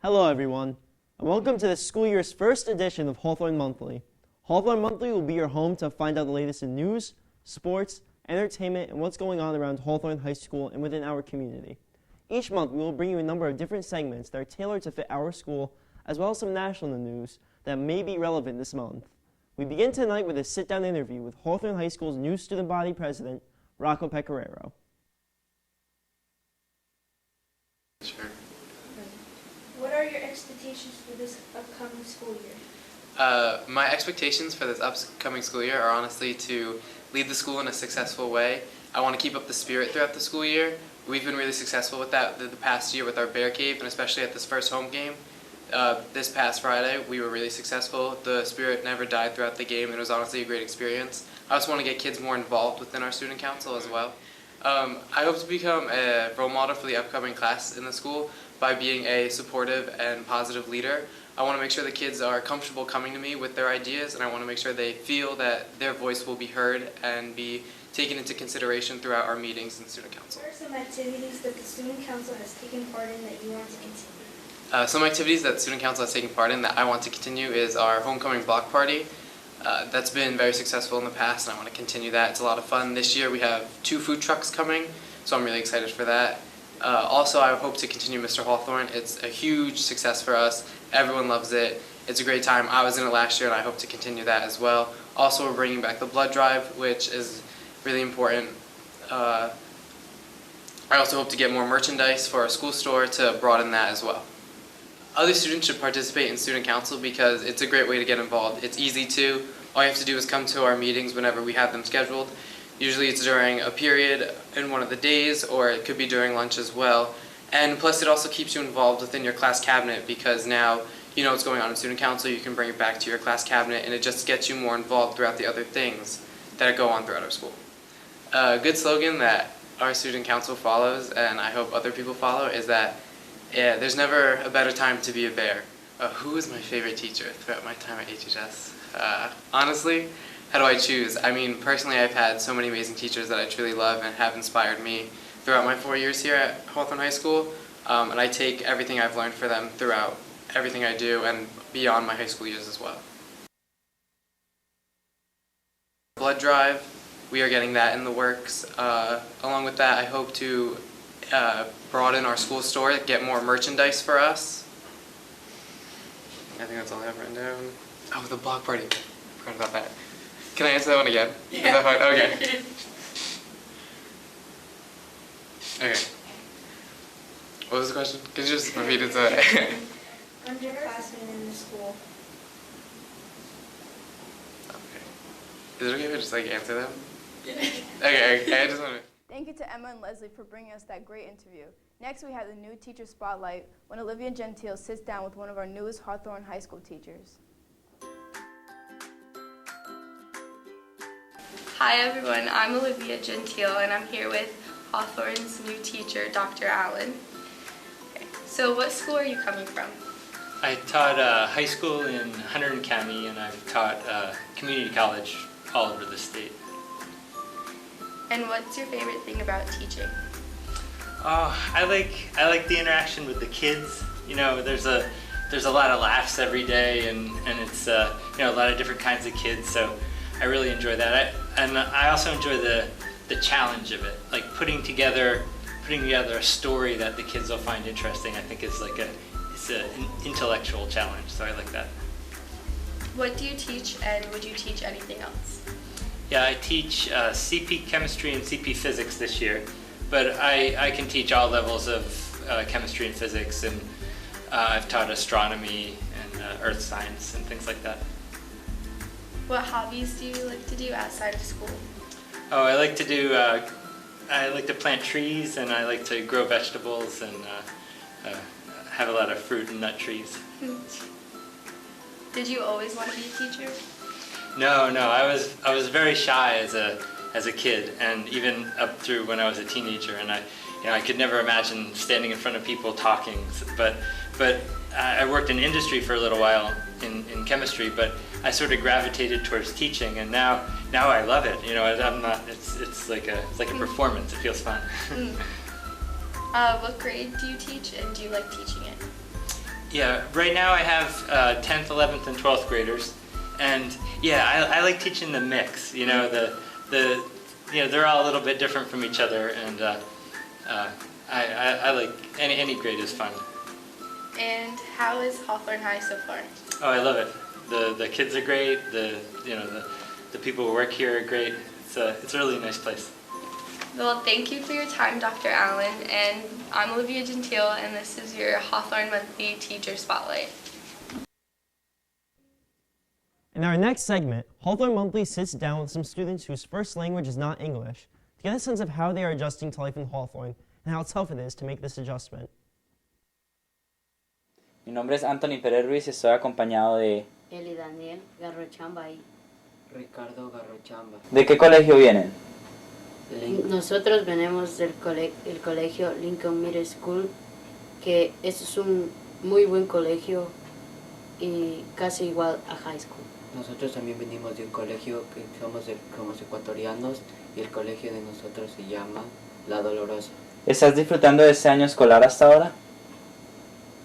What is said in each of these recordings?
Hello everyone, and welcome to the school year's first edition of Hawthorne Monthly. Hawthorne Monthly will be your home to find out the latest in news, sports, entertainment, and what's going on around Hawthorne High School and within our community. Each month we will bring you a number of different segments that are tailored to fit our school, as well as some national news that may be relevant this month. We begin tonight with a sit-down interview with Hawthorne High School's new student body president, Rocco Pecoraro. Sure. What are your expectations for this upcoming school year? My expectations for this upcoming school year are honestly to lead the school in a successful way. I want to keep up the spirit throughout the school year. We've been really successful with that the past year with our Bear Cave, and especially at this first home game. This past Friday, we were really successful. The spirit never died throughout the game, and it was honestly a great experience. I also want to get kids more involved within our student council as well. I hope to become a role model for the upcoming class in the school by being a supportive and positive leader. I want to make sure the kids are comfortable coming to me with their ideas, and I want to make sure they feel that their voice will be heard and be taken into consideration throughout our meetings in student council. What are some activities that the student council has taken part in that you want to continue? Some activities that student council has taken part in that I want to continue is our homecoming block party. That's been very successful in the past, and I want to continue that. It's a lot of fun. This year we have 2 food trucks coming, so I'm really excited for that. Also, I hope to continue Mr. Hawthorne. It's a huge success for us. Everyone loves it. It's a great time. I was in it last year, and I hope to continue that as well. Also, we're bringing back the blood drive, which is really important. I also hope to get more merchandise for our school store to broaden that as well. Other students should participate in student council because it's a great way to get involved. It's easy to. All you have to do is come to our meetings whenever we have them scheduled. Usually it's during a period in one of the days, or it could be during lunch as well. And plus it also keeps you involved within your class cabinet, because now you know what's going on in student council, you can bring it back to your class cabinet, and it just gets you more involved throughout the other things that go on throughout our school. A good slogan that our student council follows, and I hope other people follow, is that there's never a better time to be a bear. Who was my favorite teacher throughout my time at HHS? Honestly, how do I choose? I mean, personally, I've had so many amazing teachers that I truly love and have inspired me throughout my 4 years here at Hawthorne High School, and I take everything I've learned for them throughout everything I do and beyond my high school years as well. Blood drive, we are getting that in the works. Along with that, I hope to broaden our school store, get more merchandise for us. I think that's all I have written down. Oh, the block party. I forgot about that. Can I answer that one again? Yeah. Is that fine? Okay. Okay. What was the question? Can you just repeat it? Underclassmen in the school. Okay. Is it okay if I just answer them? Okay, I just want to. Thank you to Emma and Leslie for bringing us that great interview. Next, we have the new teacher spotlight when Olivia Gentile sits down with one of our newest Hawthorne High School teachers. Hi everyone, I'm Olivia Gentile and I'm here with Hawthorne's new teacher, Dr. Allen. Okay. So what school are you coming from? I taught high school in Hunterdon County, and I've taught community college all over the state. And what's your favorite thing about teaching? Oh, I like the interaction with the kids. You know, there's a lot of laughs every day, and it's a lot of different kinds of kids. So I really enjoy that. I also enjoy the challenge of it, like putting together a story that the kids will find interesting. I think is an intellectual challenge. So I like that. What do you teach, and would you teach anything else? Yeah, I teach CP chemistry and CP physics this year, but I can teach all levels of chemistry and physics, and I've taught astronomy and earth science and things like that. What hobbies do you like to do outside of school? Oh, I like to plant trees, and I like to grow vegetables, and have a lot of fruit and nut trees. Did you always want to be a teacher? No, I was very shy as a kid, and even up through when I was a teenager, and I could never imagine standing in front of people talking. But I worked in industry for a little while in chemistry, but I sort of gravitated towards teaching, and now I love it. You know, I'm not. It's like a performance. It feels fun. What grade do you teach, and do you like teaching it? Yeah, right now I have 10th, 11th, and 12th graders, and yeah, I like teaching the mix. You know, they're all a little bit different from each other, and I like any grade is fun. And how is Hawthorne High so far? Oh, I love it. The kids are great. The people who work here are great. It's a really nice place. Well, thank you for your time, Dr. Allen, and I'm Olivia Gentile, and this is your Hawthorne Monthly Teacher Spotlight. In our next segment, Hawthorne Monthly sits down with some students whose first language is not English to get a sense of how they are adjusting to life in Hawthorne and how tough it is to make this adjustment. Mi nombre es Anthony Pérez Ruiz y estoy acompañado de... Eli Daniel Garrochamba y Ricardo Garrochamba. ¿De qué colegio vienen? nosotros venimos del el colegio Lincoln Middle School, que es un muy buen colegio y casi igual a high school. Nosotros también venimos de un colegio que somos ecuatorianos y el colegio de nosotros se llama La Dolorosa. ¿Estás disfrutando de este año escolar hasta ahora?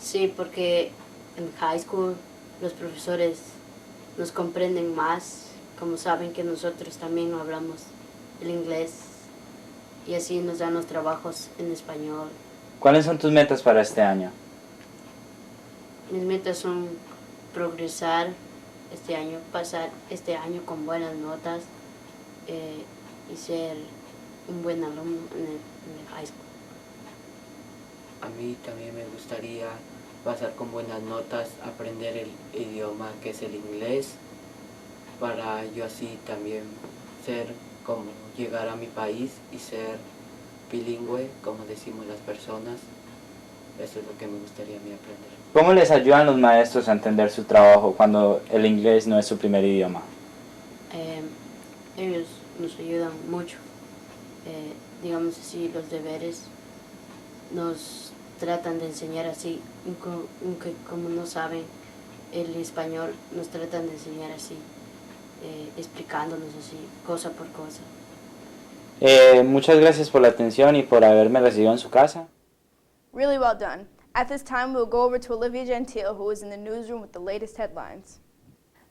Sí, porque en high school los profesores nos comprenden más, como saben que nosotros también no hablamos el inglés y así nos dan los trabajos en español. ¿Cuáles son tus metas para este año? Mis metas son progresar este año, pasar este año con buenas notas y ser un buen alumno en el high school. A mí también me gustaría pasar con buenas notas, aprender el idioma que es el inglés, para yo así también como llegar a mi país y ser bilingüe, como decimos las personas. Eso es lo que me gustaría a mí aprender. ¿Cómo les ayudan los maestros a entender su trabajo cuando el inglés no es su primer idioma? Ellos nos ayudan mucho. Digamos así, los deberes nos tratan de enseñar así, aunque como no saben el español, nos tratan de enseñar así, explicándonos así, cosa por cosa. Muchas gracias por la atención y por haberme recibido en su casa. Really well done. At this time, we'll go over to Olivia Gentile, who is in the newsroom with the latest headlines.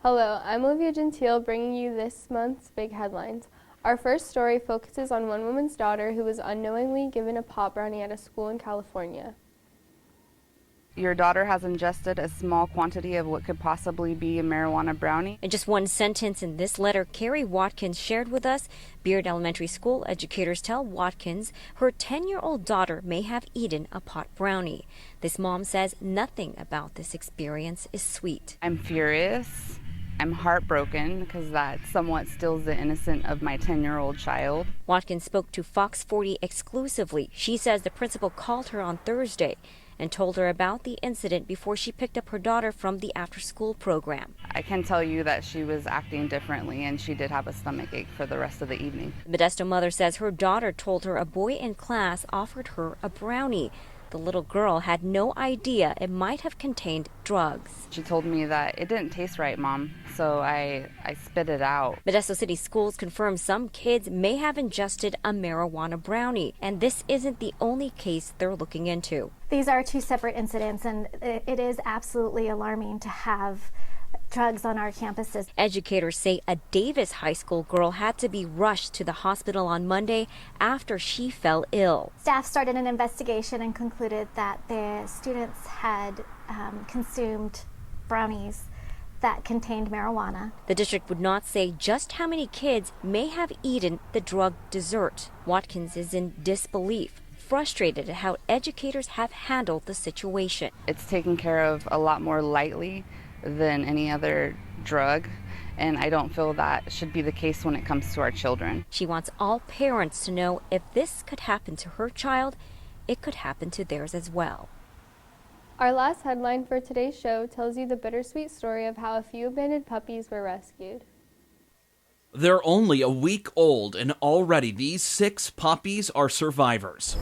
Hello, I'm Olivia Gentile, bringing you this month's big headlines. Our first story focuses on one woman's daughter who was unknowingly given a pot brownie at a school in California. Your daughter has ingested a small quantity of what could possibly be a marijuana brownie. In just one sentence in this letter Carrie Watkins shared with us, Beard Elementary School educators tell Watkins her 10-year-old daughter may have eaten a pot brownie. This mom says nothing about this experience is sweet. I'm furious. I'm heartbroken because that somewhat steals the innocence of my 10-year-old child. Watkins spoke to Fox 40 exclusively. She says the principal called her on Thursday and told her about the incident before she picked up her daughter from the after-school program. I can tell you that she was acting differently and she did have a stomach ache for the rest of the evening. The Modesto mother says her daughter told her a boy in class offered her a brownie. The little girl had no idea it might have contained drugs. She told me that it didn't taste right, Mom, so I spit it out. Modesto City Schools confirm some kids may have ingested a marijuana brownie, and this isn't the only case they're looking into. These are two separate incidents, and it is absolutely alarming to have drugs on our campuses. Educators say a Davis High School girl had to be rushed to the hospital on Monday after she fell ill. Staff started an investigation and concluded that the students had consumed brownies that contained marijuana. The district would not say just how many kids may have eaten the drug dessert. Watkins is in disbelief, frustrated at how educators have handled the situation. It's taken care of a lot more lightly than any other drug, and I don't feel that should be the case when it comes to our children. She wants all parents to know if this could happen to her child, it could happen to theirs as well. Our last headline for today's show tells you the bittersweet story of how a few abandoned puppies were rescued. They're only a week old, and already these 6 puppies are survivors.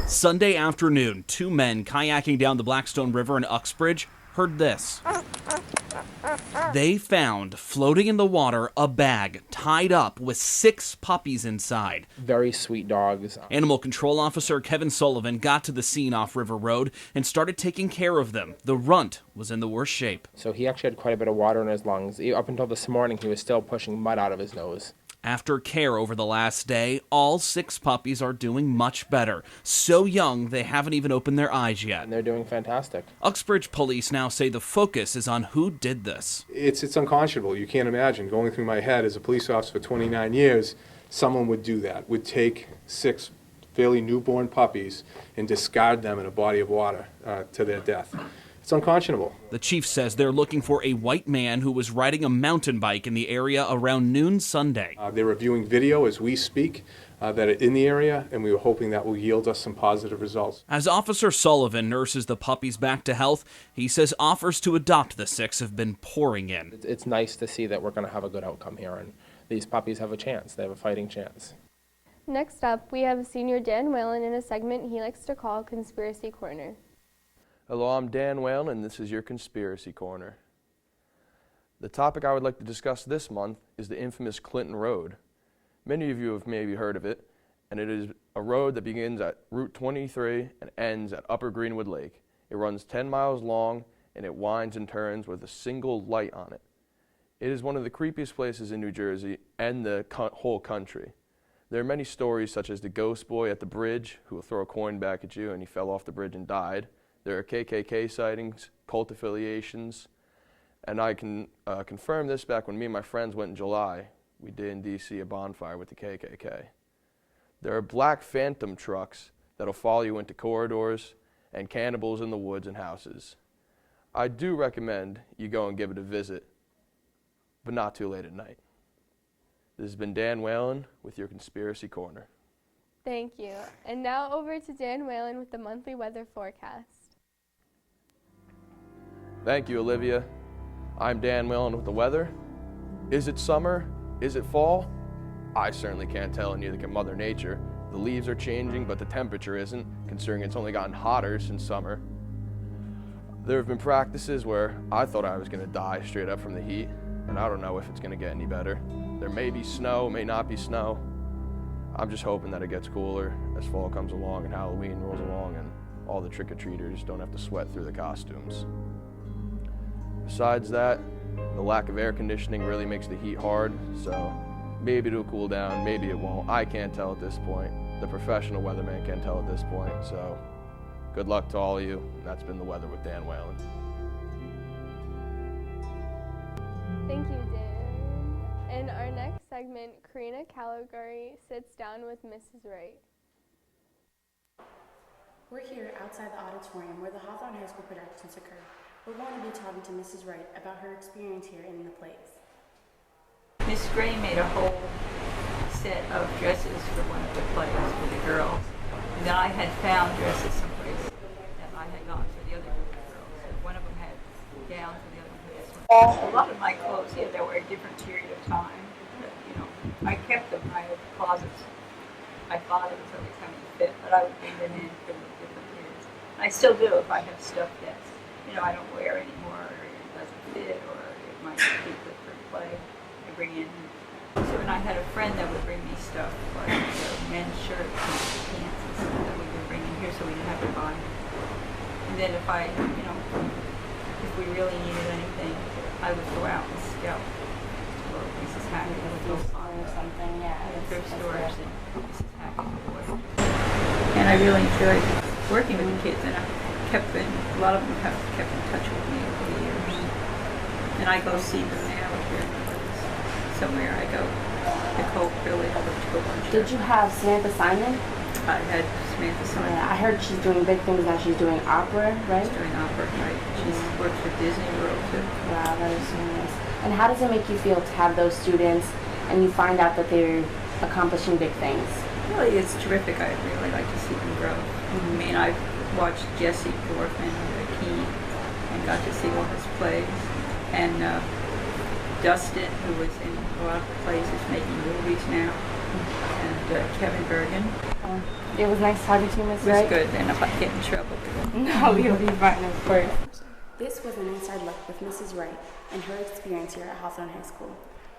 Sunday afternoon, 2 men kayaking down the Blackstone River in Uxbridge heard this. They found, floating in the water, a bag tied up with 6 puppies inside. Very sweet dogs. Animal Control Officer Kevin Sullivan got to the scene off River Road and started taking care of them. The runt was in the worst shape. So he actually had quite a bit of water in his lungs. Up until this morning, he was still pushing mud out of his nose. After care over the last day, all 6 puppies are doing much better. So young, they haven't even opened their eyes yet. And they're doing fantastic. Uxbridge police now say the focus is on who did this. It's unconscionable. You can't imagine. Going through my head as a police officer for 29 years, someone would do that, would take 6 fairly newborn puppies and discard them in a body of water to their death. It's unconscionable. The chief says they're looking for a white man who was riding a mountain bike in the area around noon Sunday. They're reviewing video as we speak that are in the area, and we were hoping that will yield us some positive results. As Officer Sullivan nurses the puppies back to health, he says offers to adopt the 6 have been pouring in. It's nice to see that we're going to have a good outcome here, and these puppies have a chance. They have a fighting chance. Next up, we have senior Dan Whalen in a segment he likes to call Conspiracy Corner. Hello, I'm Dan Whalen, and this is your Conspiracy Corner. The topic I would like to discuss this month is the infamous Clinton Road. Many of you have maybe heard of it, and it is a road that begins at Route 23 and ends at Upper Greenwood Lake. It runs 10 miles long, and it winds and turns with a single light on it. It is one of the creepiest places in New Jersey and the whole country. There are many stories, such as the ghost boy at the bridge who will throw a coin back at you and he fell off the bridge and died. There are KKK sightings, cult affiliations, and I can confirm this. Back when me and my friends went in July, we did in D.C. a bonfire with the KKK. There are black phantom trucks that'll follow you into corridors and cannibals in the woods and houses. I do recommend you go and give it a visit, but not too late at night. This has been Dan Whalen with your Conspiracy Corner. Thank you. And now over to Dan Whalen with the monthly weather forecast. Thank you, Olivia. I'm Dan Whalen with the weather. Is it summer? Is it fall? I certainly can't tell, and neither can Mother Nature. The leaves are changing, but the temperature isn't, considering it's only gotten hotter since summer. There have been practices where I thought I was going to die straight up from the heat, and I don't know if it's going to get any better. There may be snow, may not be snow. I'm just hoping that it gets cooler as fall comes along and Halloween rolls along and all the trick-or-treaters don't have to sweat through the costumes. Besides that, the lack of air conditioning really makes the heat hard, so maybe it'll cool down, maybe it won't. I can't tell at this point. The professional weatherman can't tell at this point, so good luck to all of you. That's been the weather with Dan Whalen. Thank you, Dan. In our next segment, Karina Caligari sits down with Mrs. Wright. We're here outside the auditorium where the Hawthorne High School productions occur. We're going to be talking to Mrs. Wright about her experience here in the plays. Miss Gray made a whole set of dresses for one of the plays for the girls. And then I had found dresses someplace that I had gone for the other group of girls. And one of them had gowns and the other one had this one. A lot of my clothes here, they were a different period of time. But, you know, I kept them. I had closets. My father was always having to fit, but I would bring them in for the different periods. I still do if I have stuff that's, you know, I don't wear anymore, or it doesn't fit, or it might be good for play. I bring in. So, and I had a friend that would bring me stuff like men's shirts and pants and stuff that we would bring in here, so we didn't have to buy. And then if I, you know, if we really needed anything, I would go out and scout. Or Mrs. Hackett would go on or something, thrift stores and Mrs. Hackett would. And I really enjoyed working with the kids, and I kept in, a lot of them have kept in touch with me over the years. And I go see them now if they're somewhere. I go to Coke Village, I go to a bunch. Did you have Samantha Simon? I had Samantha Simon. I heard she's doing big things now. She's doing opera, right? She's doing opera, right. She's worked for Disney World too. Wow, that is so nice. And how does it make you feel to have those students and you find out that they're accomplishing big things? Really, it's terrific. I really like to see them grow. I mean, I've watched Jesse Dorfman, Keene, and got to see all his plays. And Dustin, who was in a lot of plays, is making movies now. And Kevin Bergen. It was nice talking to you, Ms. It was Wright. good, and if I get in trouble. No, you'll be fine, of course. This was an inside look with Mrs. Wright. and her experience here at Hawthorne High School.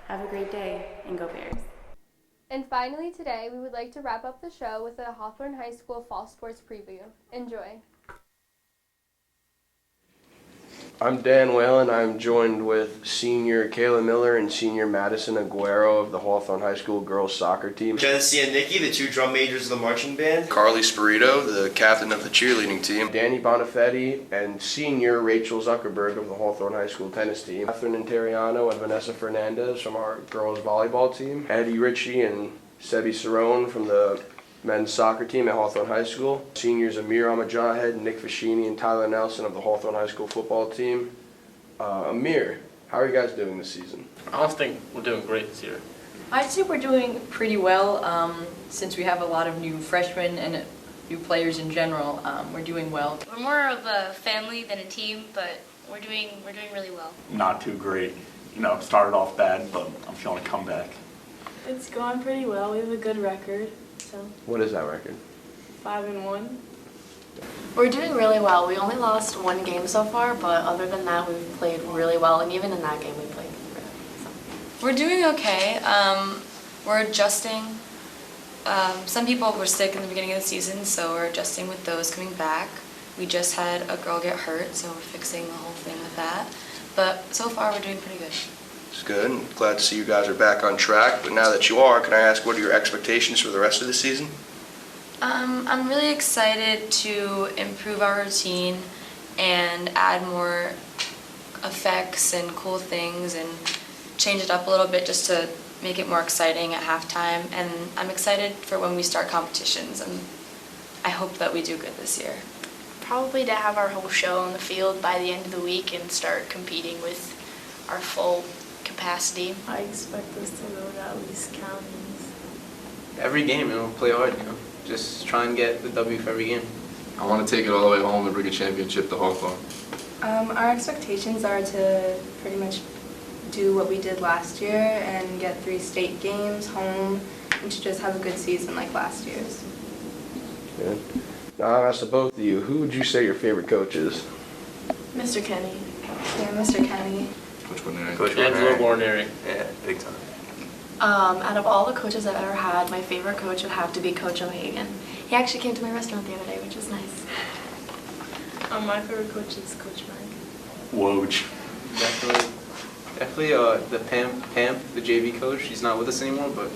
Have a great day, and go Bears. And finally today, we would like to wrap up the show with a Hawthorne High School fall sports preview. Enjoy. I'm Dan Whalen. I'm joined with senior Kayla Miller and senior Madison Aguero of the Hawthorne High School girls soccer team. Genesee and Nikki, the two drum majors of the marching band. Carly Spirito, the captain of the cheerleading team. Danny Bonifetti and senior Rachel Zuckerberg of the Hawthorne High School tennis team. Catherine Interiano and Vanessa Fernandez from our girls volleyball team. Eddie Ritchie and Sebi Cerrone from the men's soccer team at Hawthorne High School. Seniors Amir Ahmadjahed, Nick Fascini, and Tyler Nelson of the Hawthorne High School football team. Amir, how are you guys doing this season? I think we're doing great this year. I'd say we're doing pretty well since we have a lot of new freshmen and new players in general. We're doing well. We're more of a family than a team, but we're doing really well. Not too great. You know, started off bad, but I'm feeling a comeback. It's going pretty well. We have a good record. So What is that record? 5-1. We're doing really well. We only lost one game so far, but other than that, we've played really well, and even in that game, we played really well. We're doing okay. We're adjusting. Some people were sick in the beginning of the season, so we're adjusting with those coming back. We just had a girl get hurt, so we're fixing the whole thing with that. But so far, we're doing pretty good. It's good. I'm glad to see you guys are back on track. But now that you are, can I ask what are your expectations for the rest of the season? I'm really excited to improve our routine and add more effects and cool things and change it up a little bit just to make it more exciting at halftime. And I'm excited for when we start competitions, and I hope that we do good this year. Probably to have our whole show on the field by the end of the week and start competing with our full capacity. I expect us to go to at least counties. Every game, play hard, just try and get the W for every game. I want to take it all the way home and bring a championship to Hawthorne. Our expectations are to pretty much do what we did last year and get 3 state games home and to just have a good season like last year's. Good. Now I'll ask both of you, who would you say your favorite coach is? Mr. Kenny. Yeah, Mr. Kenny. Coach Guarneri. Coach Angelo Guarneri. Yeah, big time. Out of all the coaches I've ever had, my favorite coach would have to be Coach O'Hagan. He actually came to my restaurant the other day, which was nice. My favorite coach is Coach Mike. Woj. Definitely the Pam, the JV coach. He's not with us anymore, but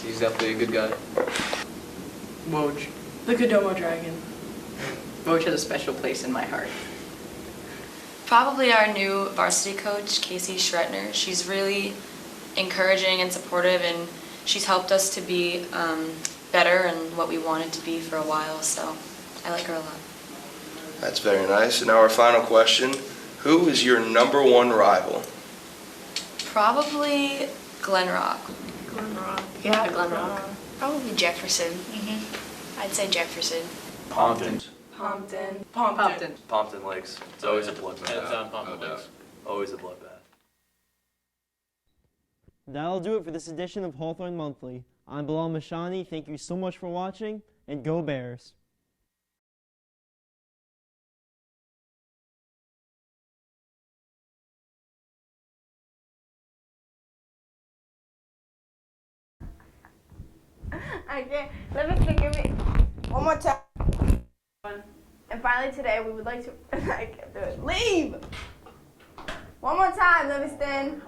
he's definitely a good guy. Woj. The Kodomo Dragon. Woj has a special place in my heart. Probably our new varsity coach, Casey Schretner. She's really encouraging and supportive, and she's helped us to be better and what we wanted to be for a while, so I like her a lot. That's very nice. And now our final question, who is your #1 rival? Probably Glen Rock. Glen Rock. Yeah, Glen Rock. Probably Jefferson. I'd say Jefferson. Pompton. Pompton Lakes. It's always a bloodbath. Hands down, Pompton No doubt. Lakes. Always a bloodbath. That'll do it for this edition of Hawthorne Monthly. I'm Bilal Mashani. Thank you so much for watching, and go Bears. I can't. Let me think of it. One more time. And finally today, we would like to. I can't do it. Leave! One more time, let me stand.